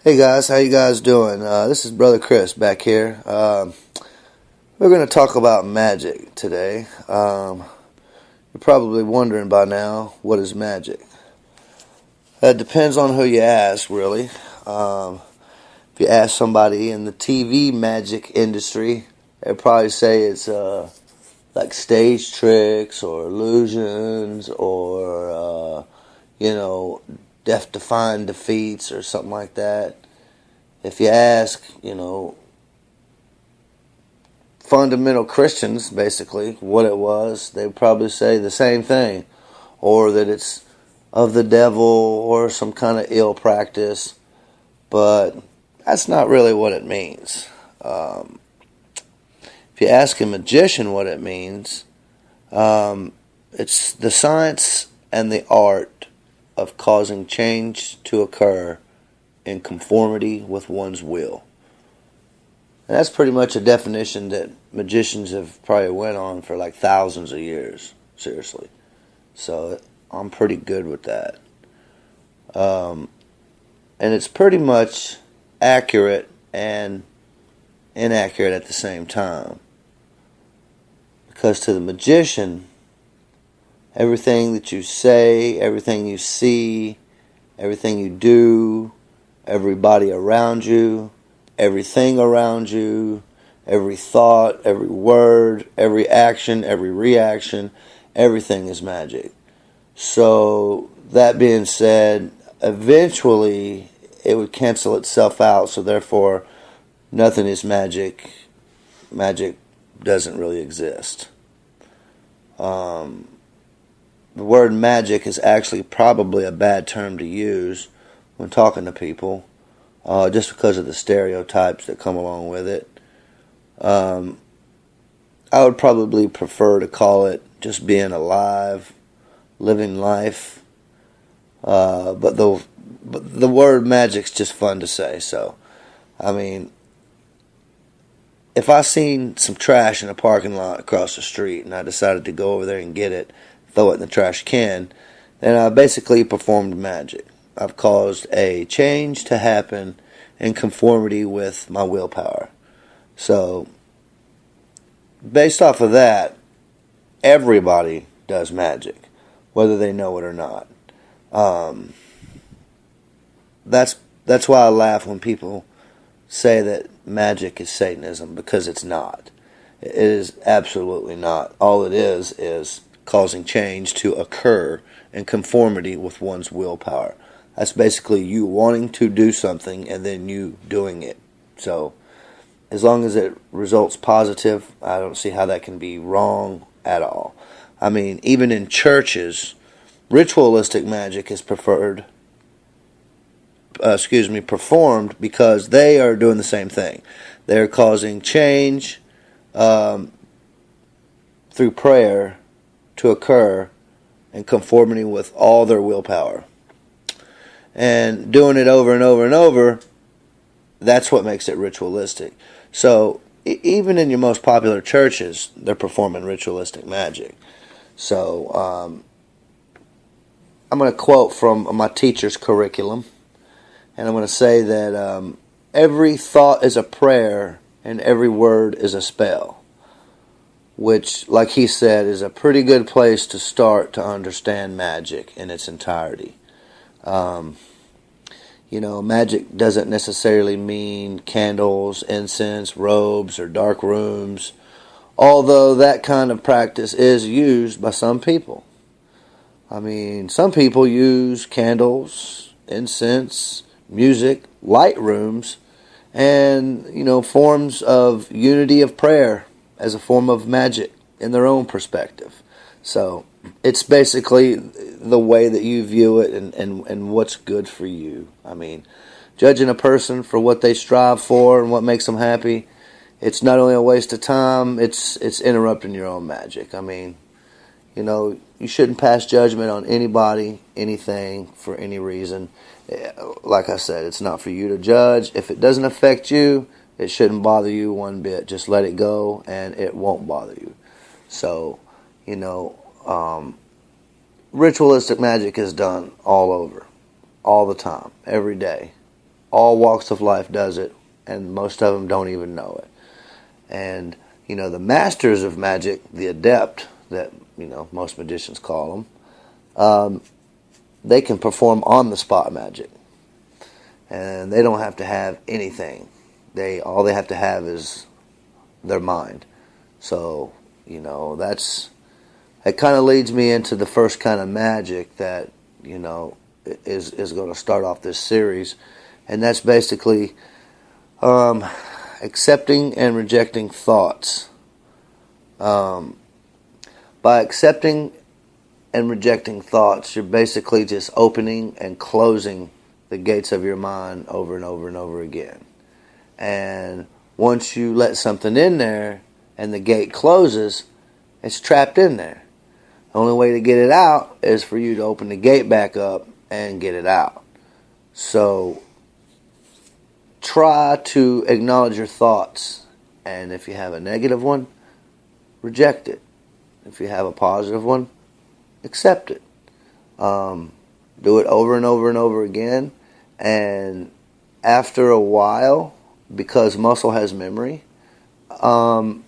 Hey guys, how you guys doing? This is Brother Chris back here. We're going to talk about magic today. You're probably wondering by now, what is magic? It depends on who you ask, really. If you ask somebody in the TV magic industry, they'll probably say it's like stage tricks or illusions or, death-defying defeats or something like that. If you ask, fundamental Christians, basically, what it was, they would probably say the same thing. Or that it's of the devil or some kind of ill practice. But that's not really what it means. If you ask a magician what it means, it's the science and the art of causing change to occur in conformity with one's will. And that's pretty much a definition that magicians have probably went on for like thousands of years, seriously. So I'm pretty good with that. And it's pretty much accurate and inaccurate at the same time. Because to the magician, everything that you say, everything you see, everything you do, everybody around you, everything around you, every thought, every word, every action, every reaction, everything is magic. So, that being said, eventually it would cancel itself out, so therefore nothing is magic. Magic doesn't really exist. The word magic is actually probably a bad term to use when talking to people, just because of the stereotypes that come along with it. I would probably prefer to call it just being alive, living life. But the word magic's just fun to say. So, I mean, if I seen some trash in a parking lot across the street and I decided to go over there and get it, throw it in the trash can, then I basically performed magic. I've caused a change to happen in conformity with my willpower. So, based off of that, everybody does magic, whether they know it or not. That's why I laugh when people say that magic is Satanism, because it's not. It is absolutely not. All it is causing change to occur in conformity with one's willpower. That's basically you wanting to do something and then you doing it. So, as long as it results positive, I don't see how that can be wrong at all. I mean, even in churches, ritualistic magic is performed because they are doing the same thing. They're causing change through prayer to occur in conformity with all their willpower. And doing it over and over and over, that's what makes it ritualistic. So, even in your most popular churches, they're performing ritualistic magic. So, I'm going to quote from my teacher's curriculum. And I'm going to say that every thought is a prayer and every word is a spell. Which, like he said, is a pretty good place to start to understand magic in its entirety. Magic doesn't necessarily mean candles, incense, robes, or dark rooms, although that kind of practice is used by some people. I mean, some people use candles, incense, music, light rooms, and, forms of unity of prayer as a form of magic in their own perspective. So, it's basically the way that you view it and what's good for you. I mean, judging a person for what they strive for and what makes them happy, it's not only a waste of time, it's interrupting your own magic. I mean, you shouldn't pass judgment on anybody, anything, for any reason. Like I said, it's not for you to judge. If it doesn't affect you, it shouldn't bother you one bit. Just let it go, and it won't bother you. So, ritualistic magic is done all over, all the time, every day, all walks of life does it, and most of them don't even know it. And, the masters of magic, the adept, that, most magicians call them, they can perform on-the-spot magic. And they don't have to have anything. All they have to have is their mind. So, it kind of leads me into the first kind of magic that, is going to start off this series. And that's basically accepting and rejecting thoughts. By accepting and rejecting thoughts, you're basically just opening and closing the gates of your mind over and over and over again. And once you let something in there and the gate closes, it's trapped in there. The only way to get it out is for you to open the gate back up and get it out. So try to acknowledge your thoughts, and if you have a negative one, reject it. If you have a positive one, accept it. Do it over and over and over again, and after a while, because muscle has memory, what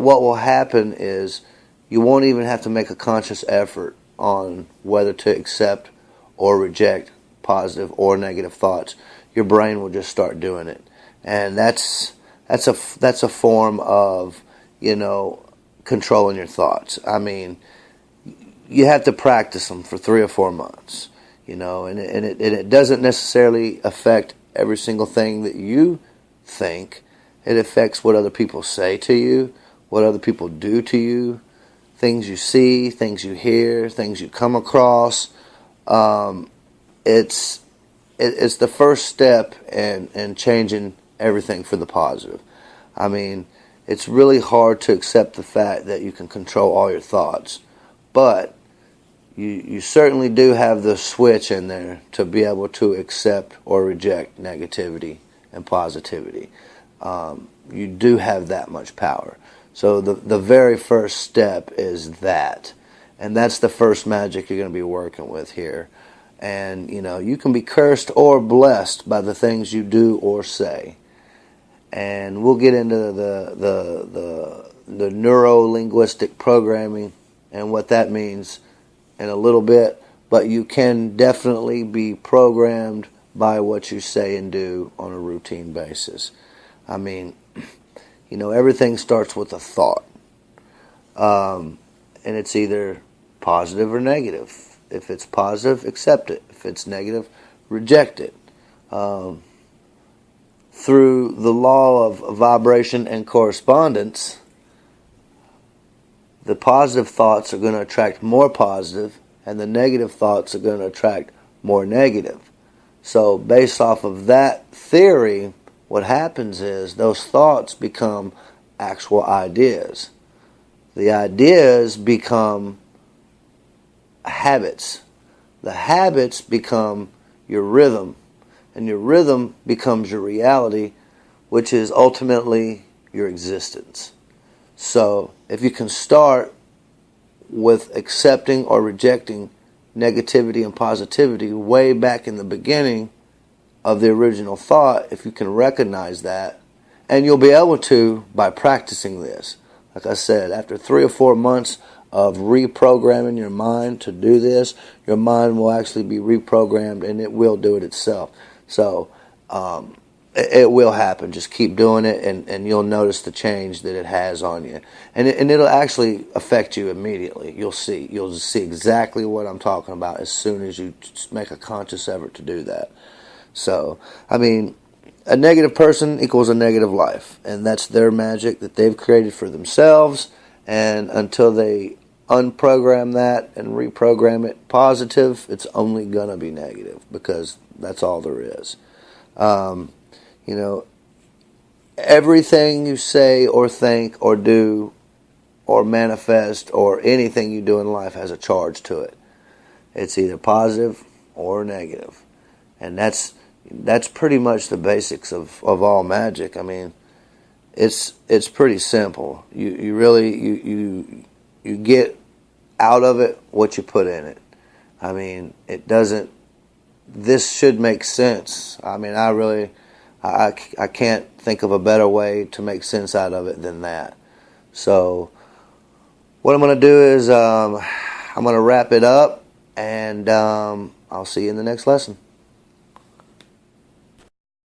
will happen is you won't even have to make a conscious effort on whether to accept or reject positive or negative thoughts. Your brain will just start doing it, and that's a form of controlling your thoughts. I mean, you have to practice them for 3 or 4 months, and it doesn't necessarily affect every single thing that you think. It affects what other people say to you, what other people do to you, things you see, things you hear, things you come across. It's the first step in changing everything for the positive. I mean, it's really hard to accept the fact that you can control all your thoughts, but you certainly do have the switch in there to be able to accept or reject negativity and positivity. You do have that much power. So the very first step is that. And that's the first magic you're going to be working with here. And, you can be cursed or blessed by the things you do or say. And we'll get into the neuro-linguistic programming and what that means in a little bit. But you can definitely be programmed by what you say and do on a routine basis. I mean, everything starts with a thought. And it's either positive or negative. If it's positive, accept it. If it's negative, reject it. Through the law of vibration and correspondence, the positive thoughts are going to attract more positive, and the negative thoughts are going to attract more negative. So based off of that theory, what happens is those thoughts become actual ideas. The ideas become habits. The habits become your rhythm, and your rhythm becomes your reality, which is ultimately your existence. So if you can start with accepting or rejecting negativity and positivity way back in the beginning of the original thought, if you can recognize that, and you'll be able to by practicing this. Like I said, after 3 or 4 months of reprogramming your mind to do this, your mind will actually be reprogrammed, and it will do it itself. So it will happen. Just keep doing it, and you'll notice the change that it has on you. And it'll actually affect you immediately. You'll see exactly what I'm talking about as soon as you make a conscious effort to do that. So, I mean, a negative person equals a negative life, and that's their magic that they've created for themselves. And until they unprogram that and reprogram it positive, it's only going to be negative, because that's all there is. Everything you say or think or do or manifest or anything you do in life has a charge to it. It's either positive or negative. And that's pretty much the basics of all magic. I mean, it's pretty simple. You really get out of it what you put in it. I mean, it doesn't this should make sense. I mean, I can't think of a better way to make sense out of it than that. So what I'm going to do is I'm going to wrap it up, and I'll see you in the next lesson.